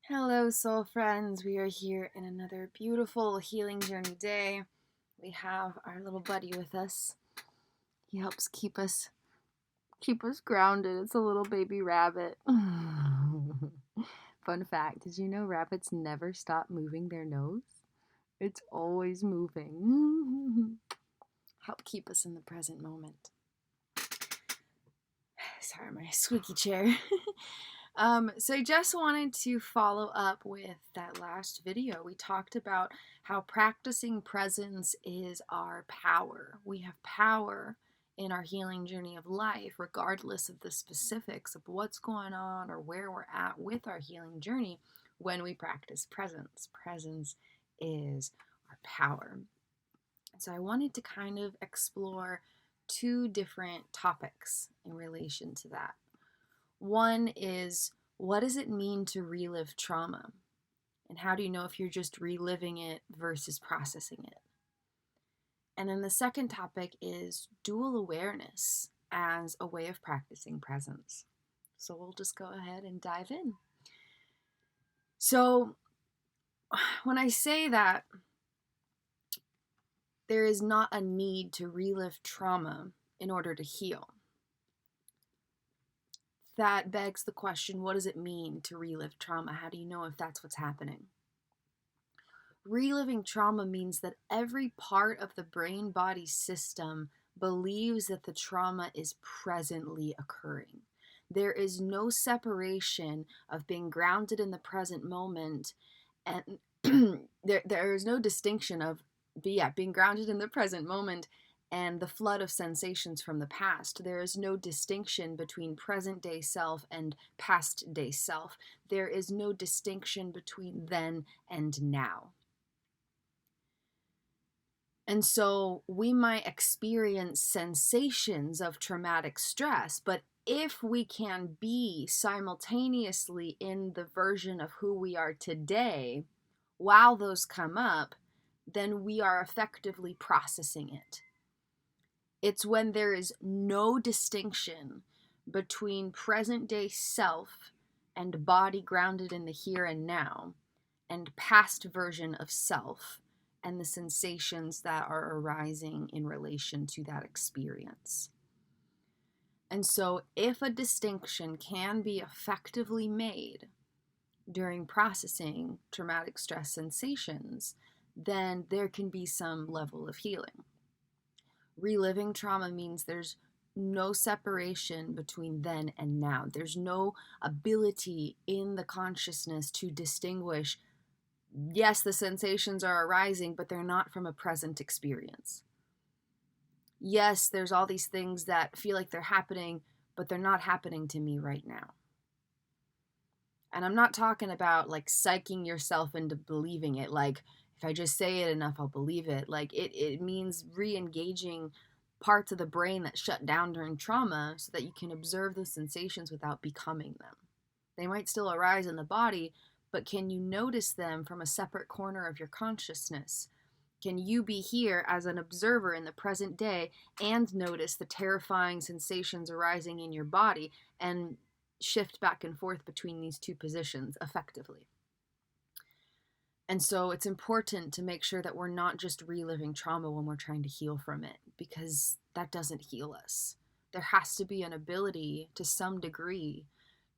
Hello, soul friends. We are here in another beautiful healing journey day. We have our little buddy with us. He helps keep us grounded. It's a little baby rabbit. Fun fact, did you know rabbits never stop moving their nose? It's always moving. Help keep us in the present moment. Sorry, my squeaky chair. So I just wanted to follow up with that last video. We talked about how practicing presence is our power. We have power in our healing journey of life, regardless of the specifics of what's going on or where we're at with our healing journey when we practice presence. Presence is our power. So I wanted to kind of explore two different topics in relation to that. One is, what does it mean to relive trauma? And how do you know if you're just reliving it versus processing it? And then the second topic is dual awareness as a way of practicing presence. So we'll just go ahead and dive in. So when I say that there is not a need to relive trauma in order to heal, that begs the question, what does it mean to relive trauma? How do you know if that's what's happening? Reliving trauma means that every part of the brain-body system believes that the trauma is presently occurring. There is no separation of being grounded in the present moment, and there is no distinction of being grounded in the present moment and the flood of sensations from the past. There is no distinction between present day self and past day self. There is no distinction between then and now. And so we might experience sensations of traumatic stress, but if we can be simultaneously in the version of who we are today while those come up, then we are effectively processing it. It's when there is no distinction between present day self and body grounded in the here and now and past version of self and the sensations that are arising in relation to that experience. And so if a distinction can be effectively made during processing traumatic stress sensations, then there can be some level of healing. Reliving trauma means there's no separation between then and now. There's no ability in the consciousness to distinguish, yes, the sensations are arising, but they're not from a present experience. Yes, there's all these things that feel like they're happening, but they're not happening to me right now. And I'm not talking about like psyching yourself into believing it. Like, if I just say it enough, I'll believe it. Like, it means re-engaging parts of the brain that shut down during trauma so that you can observe the sensations without becoming them. They might still arise in the body, but can you notice them from a separate corner of your consciousness? Can you be here as an observer in the present day and notice the terrifying sensations arising in your body and shift back and forth between these two positions effectively? And so it's important to make sure that we're not just reliving trauma when we're trying to heal from it, because that doesn't heal us. There has to be an ability to some degree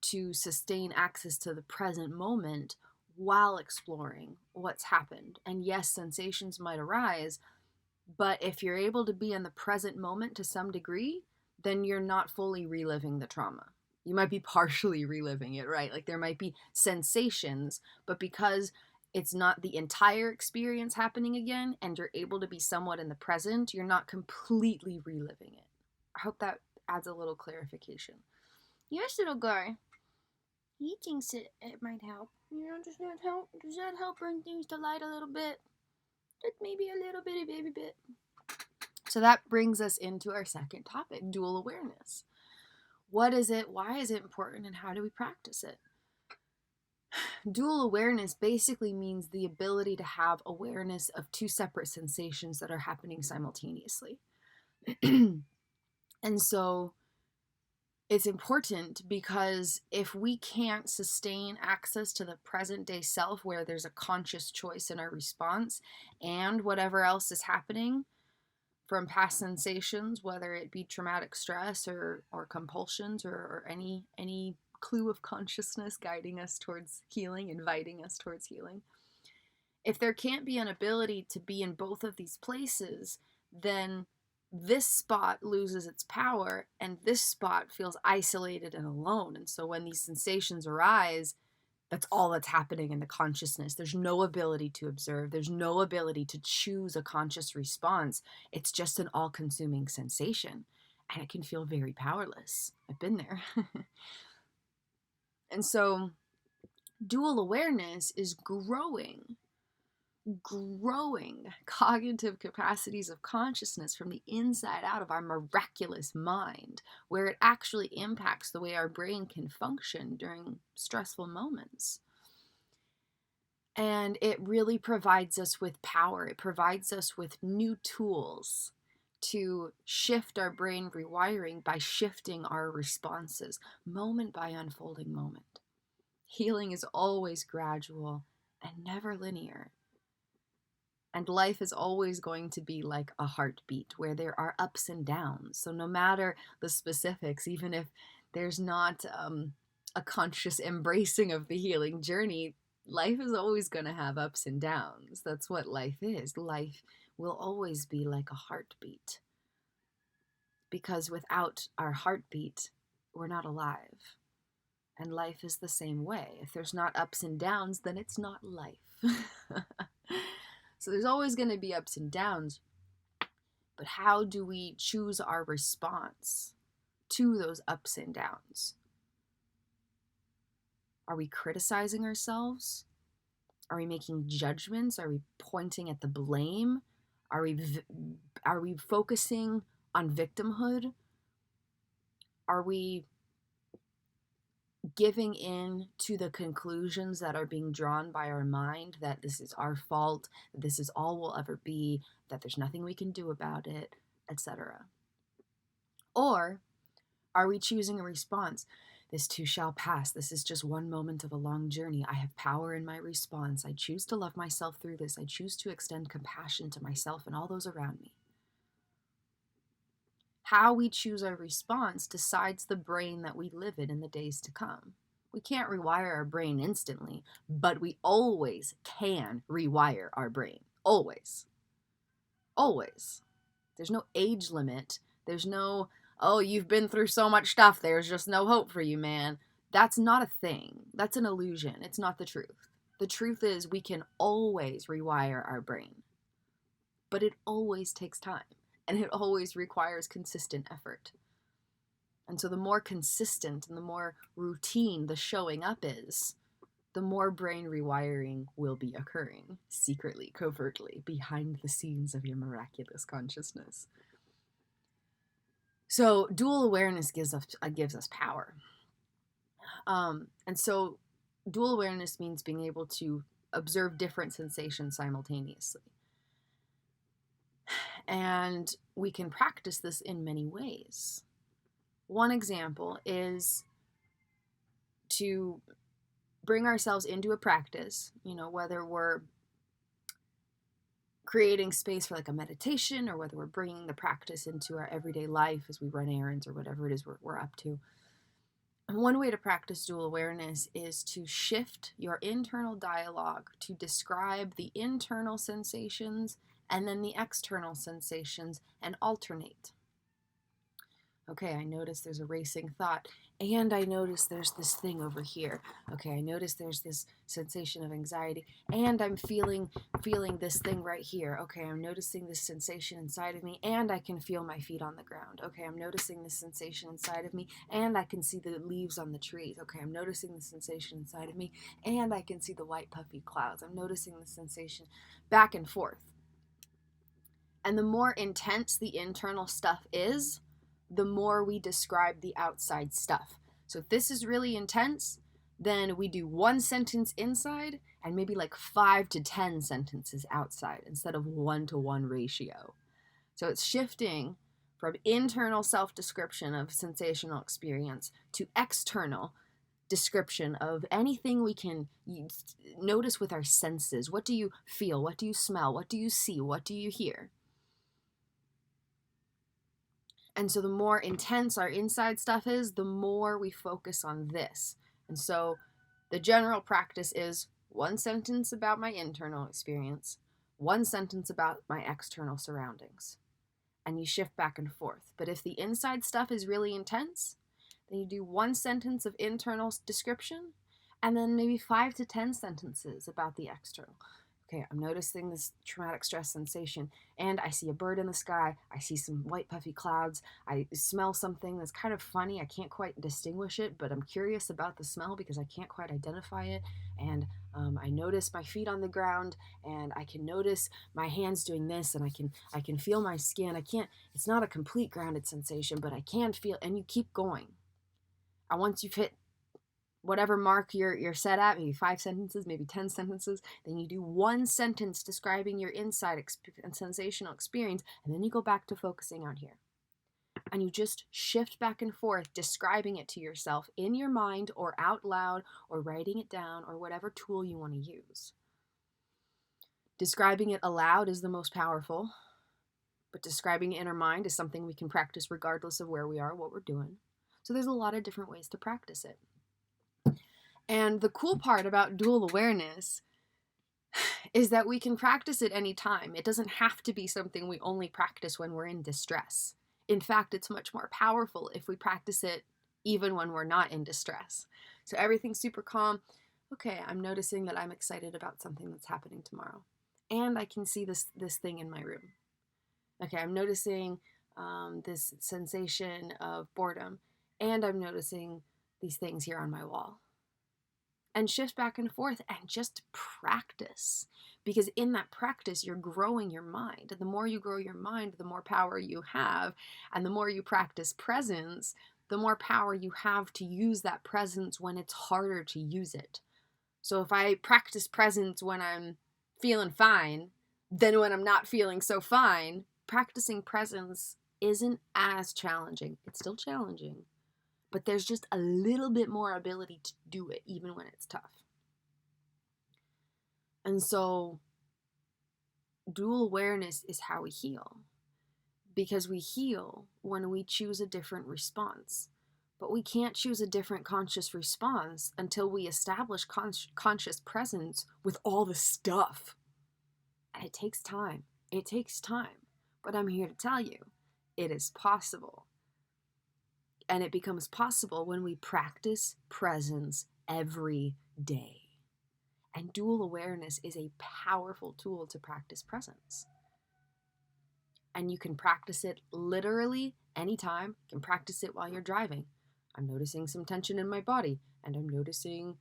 to sustain access to the present moment while exploring what's happened. And yes, sensations might arise, but if you're able to be in the present moment to some degree, then you're not fully reliving the trauma. You might be partially reliving it, right? Like there might be sensations, but because it's not the entire experience happening again and you're able to be somewhat in the present, you're not completely reliving it. I hope that adds a little clarification. Yes, little guy. He thinks it might help. Does that help? Does that help bring things to light a little bit? Just maybe a little bitty baby bit. So that brings us into our second topic, dual awareness. What is it? Why is it important? And how do we practice it? Dual awareness basically means the ability to have awareness of two separate sensations that are happening simultaneously. And so It's important because if we can't sustain access to the present day self where there's a conscious choice in our response and whatever else is happening from past sensations, whether it be traumatic stress or compulsions or any clue of consciousness guiding us towards healing, inviting us towards healing. If there can't be an ability to be in both of these places, then this spot loses its power and this spot feels isolated and alone. And so when these sensations arise, that's all that's happening in the consciousness. There's no ability to observe. There's no ability to choose a conscious response. It's just an all-consuming sensation. And it can feel very powerless. I've been there. And so dual awareness is growing cognitive capacities of consciousness from the inside out of our miraculous mind, where it actually impacts the way our brain can function during stressful moments. And it really provides us with power. It provides us with new tools to shift our brain rewiring by shifting our responses moment by unfolding moment. Healing is always gradual and never linear. And life is always going to be like a heartbeat where there are ups and downs. So no matter the specifics, even if there's not a conscious embracing of the healing journey, life is always going to have ups and downs. That's what life is. Life will always be like a heartbeat. Because without our heartbeat, we're not alive. And life is the same way. If there's not ups and downs, then it's not life. So there's always going to be ups and downs, but how do we choose our response to those ups and downs? Are we criticizing ourselves? Are we making judgments? Are we pointing at the blame? Are we focusing on victimhood? Are we giving in to the conclusions that are being drawn by our mind, that this is our fault, that this is all we'll ever be, that there's nothing we can do about it, etc.? Or are we choosing a response? This too shall pass. This is just one moment of a long journey. I have power in my response. I choose to love myself through this. I choose to extend compassion to myself and all those around me. How we choose our response decides the brain that we live in the days to come. We can't rewire our brain instantly, but we always can rewire our brain. Always. Always. There's no age limit. There's no, oh, you've been through so much stuff, there's just no hope for you, man. That's not a thing. That's an illusion. It's not the truth. The truth is we can always rewire our brain. But it always takes time. And it always requires consistent effort. And so the more consistent and the more routine the showing up is, the more brain rewiring will be occurring secretly, covertly, behind the scenes of your miraculous consciousness. So dual awareness gives us power. And so dual awareness means being able to observe different sensations simultaneously. And we can practice this in many ways. One example is to bring ourselves into a practice, whether we're creating space for like a meditation or whether we're bringing the practice into our everyday life as we run errands or whatever it is we're up to. And one way to practice dual awareness is to shift your internal dialogue to describe the internal sensations and then the external sensations and alternate. Okay, I notice there's a racing thought, and I notice there's this thing over here. Okay, I notice there's this sensation of anxiety, and I'm feeling this thing right here. Okay, I'm noticing this sensation inside of me, and I can feel my feet on the ground. Okay, I'm noticing this sensation inside of me, and I can see the leaves on the trees. Okay, I'm noticing the sensation inside of me, and I can see the white puffy clouds. I'm noticing the sensation back and forth. And the more intense the internal stuff is, the more we describe the outside stuff. So if this is really intense, then we do one sentence inside and maybe like 5 to 10 sentences outside instead of 1-to-1 ratio. So it's shifting from internal self-description of sensational experience to external description of anything we can notice with our senses. What do you feel? What do you smell? What do you see? What do you hear? And so the more intense our inside stuff is, the more we focus on this. And so the general practice is one sentence about my internal experience, one sentence about my external surroundings. And you shift back and forth. But if the inside stuff is really intense, then you do one sentence of internal description and then maybe 5 to 10 sentences about the external. Okay, I'm noticing this traumatic stress sensation, and I see a bird in the sky, I see some white puffy clouds, I smell something that's kind of funny, I can't quite distinguish it, but I'm curious about the smell because I can't quite identify it, and I notice my feet on the ground, and I can notice my hands doing this, and I can feel my skin. It's not a complete grounded sensation, but I can feel, and you keep going. And once you've hit whatever mark you're set at, maybe 5 sentences, maybe 10 sentences, then you do one sentence describing your inside and sensational experience, and then you go back to focusing out here. And you just shift back and forth, describing it to yourself in your mind or out loud or writing it down or whatever tool you want to use. Describing it aloud is the most powerful, but describing it in our mind is something we can practice regardless of where we are, what we're doing. So there's a lot of different ways to practice it. And the cool part about dual awareness is that we can practice it anytime. It doesn't have to be something we only practice when we're in distress. In fact, it's much more powerful if we practice it even when we're not in distress. So everything's super calm. Okay, I'm noticing that I'm excited about something that's happening tomorrow. And I can see this thing in my room. Okay, I'm noticing this sensation of boredom. And I'm noticing these things here on my wall. And shift back and forth and just practice. Because in that practice, you're growing your mind. And the more you grow your mind, the more power you have. And the more you practice presence, the more power you have to use that presence when it's harder to use it. So if I practice presence when I'm feeling fine, then when I'm not feeling so fine, practicing presence isn't as challenging. It's still challenging. But there's just a little bit more ability to do it, even when it's tough. And so, dual awareness is how we heal. Because we heal when we choose a different response. But we can't choose a different conscious response until we establish conscious presence with all the stuff. And it takes time. It takes time. But I'm here to tell you, it is possible. And it becomes possible when we practice presence every day. And dual awareness is a powerful tool to practice presence. And you can practice it literally anytime. You can practice it while you're driving. I'm noticing some tension in my body, and I'm noticing,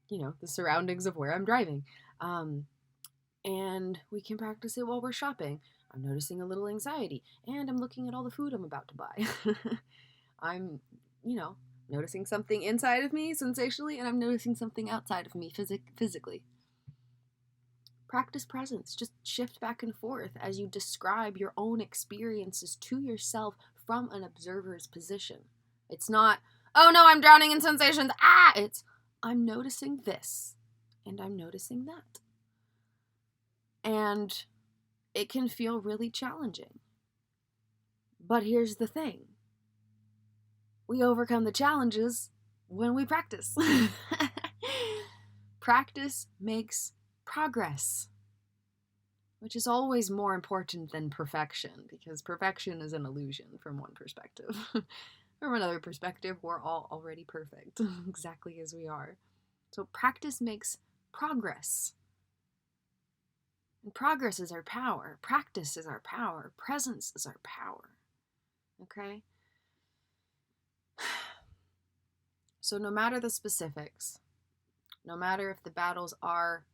the surroundings of where I'm driving. And we can practice it while we're shopping. I'm noticing a little anxiety, and I'm looking at all the food I'm about to buy. I'm, noticing something inside of me sensationally, and I'm noticing something outside of me physically. Practice presence. Just shift back and forth as you describe your own experiences to yourself from an observer's position. It's not, oh no, I'm drowning in sensations. It's, I'm noticing this, and I'm noticing that. And it can feel really challenging. But here's the thing. We overcome the challenges when we practice. Practice makes progress, which is always more important than perfection, because perfection is an illusion from one perspective. From another perspective, we're all already perfect, exactly as we are. So practice makes progress. And progress is our power. Practice is our power. Presence is our power. Okay? So no matter the specifics, no matter if the battles are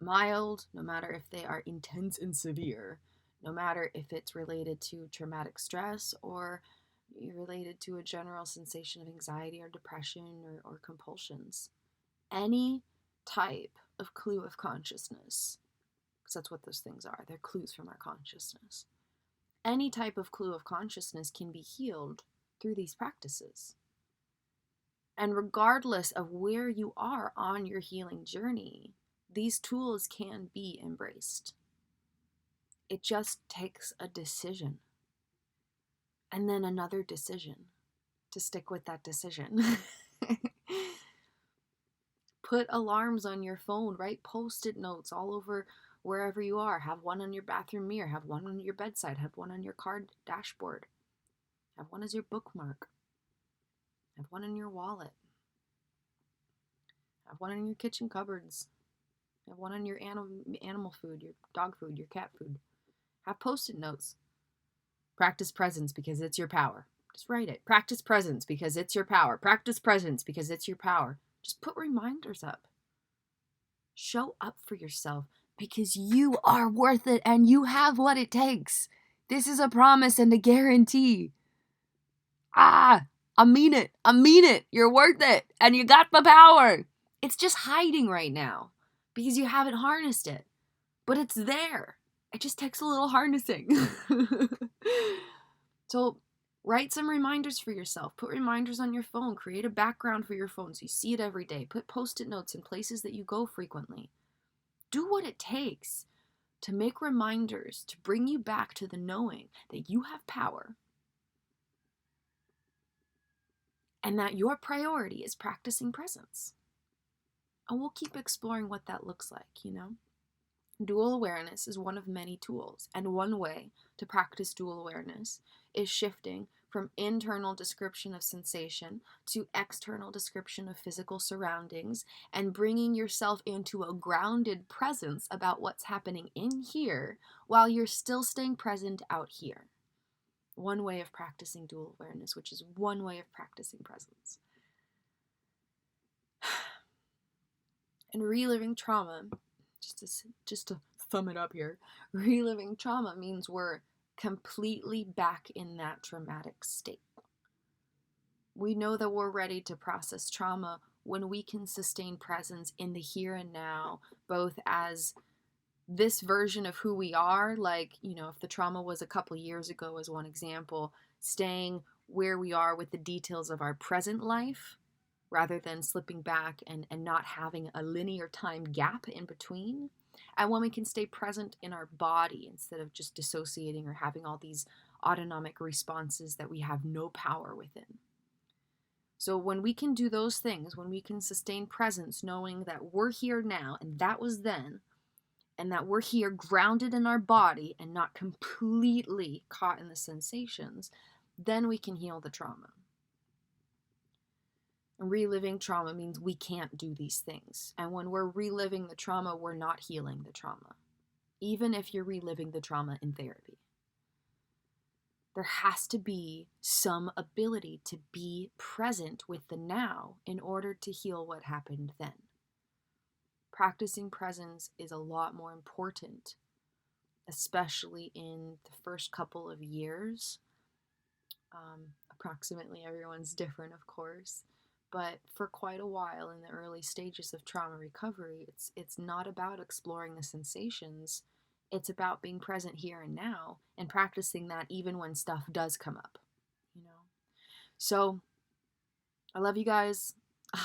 mild, no matter if they are intense and severe, no matter if it's related to traumatic stress or related to a general sensation of anxiety or depression or compulsions, any type of clue of consciousness, because that's what those things are, they're clues from our consciousness. Any type of clue of consciousness can be healed through these practices. And regardless of where you are on your healing journey, these tools can be embraced. It just takes a decision and then another decision to stick with that decision. Put alarms on your phone, write post-it notes all over wherever you are. Have one on your bathroom mirror, have one on your bedside, have one on your car dashboard, have one as your bookmark, have one in your wallet, have one in your kitchen cupboards, have one on your animal food, your dog food, your cat food. Have post-it notes. Practice presence because it's your power. Just write it. Practice presence because it's your power. Practice presence because it's your power. Just put reminders up. Show up for yourself because you are worth it and you have what it takes. This is a promise and a guarantee. I mean it. I mean it. You're worth it and you got the power. It's just hiding right now because you haven't harnessed it, but it's there. It just takes a little harnessing. So write some reminders for yourself. Put reminders on your phone. Create a background for your phone so you see it every day. Put post-it notes in places that you go frequently. Do what it takes to make reminders to bring you back to the knowing that you have power and that your priority is practicing presence. And we'll keep exploring what that looks like, Dual awareness is one of many tools, and one way to practice dual awareness is shifting from internal description of sensation to external description of physical surroundings and bringing yourself into a grounded presence about what's happening in here while you're still staying present out here. One way of practicing dual awareness, which is one way of practicing presence. And reliving trauma, just to sum it up here, reliving trauma means we're completely back in that traumatic state. We know that we're ready to process trauma when we can sustain presence in the here and now, both as this version of who we are, like, if the trauma was a couple years ago as one example, staying where we are with the details of our present life, rather than slipping back and not having a linear time gap in between. And when we can stay present in our body instead of just dissociating or having all these autonomic responses that we have no power within. So when we can do those things, when we can sustain presence, knowing that we're here now and that was then, and that we're here grounded in our body and not completely caught in the sensations, then we can heal the trauma. Reliving trauma means we can't do these things. And when we're reliving the trauma, we're not healing the trauma, even if you're reliving the trauma in therapy. There has to be some ability to be present with the now in order to heal what happened then. Practicing presence is a lot more important, especially in the first couple of years. Approximately everyone's different, of course. But for quite a while in the early stages of trauma recovery, it's not about exploring the sensations. It's about being present here and now and practicing that even when stuff does come up, So I love you guys.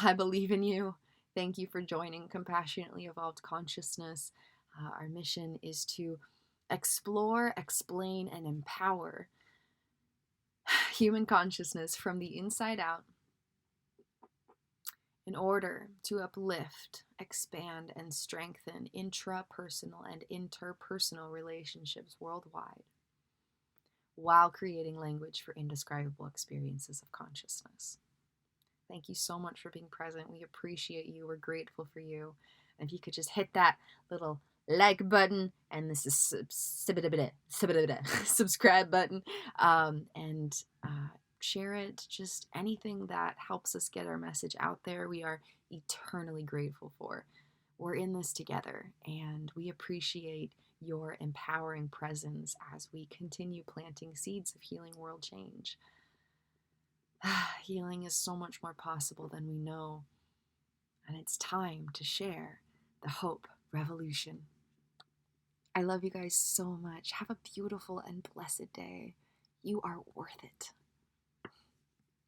I believe in you. Thank you for joining Compassionately Evolved Consciousness. Our mission is to explore, explain, and empower human consciousness from the inside out, in order to uplift, expand, and strengthen intrapersonal and interpersonal relationships worldwide, while creating language for indescribable experiences of consciousness. Thank you so much for being present. We appreciate you. We're grateful for you. And if you could just hit that little like button and this is subscribe button, and share it, just anything that helps us get our message out there, we are eternally grateful for. We're in this together, and we appreciate your empowering presence as we continue planting seeds of healing world change. Healing is so much more possible than we know, and it's time to share the hope revolution. I love you guys so much. Have a beautiful and blessed day. You are worth it.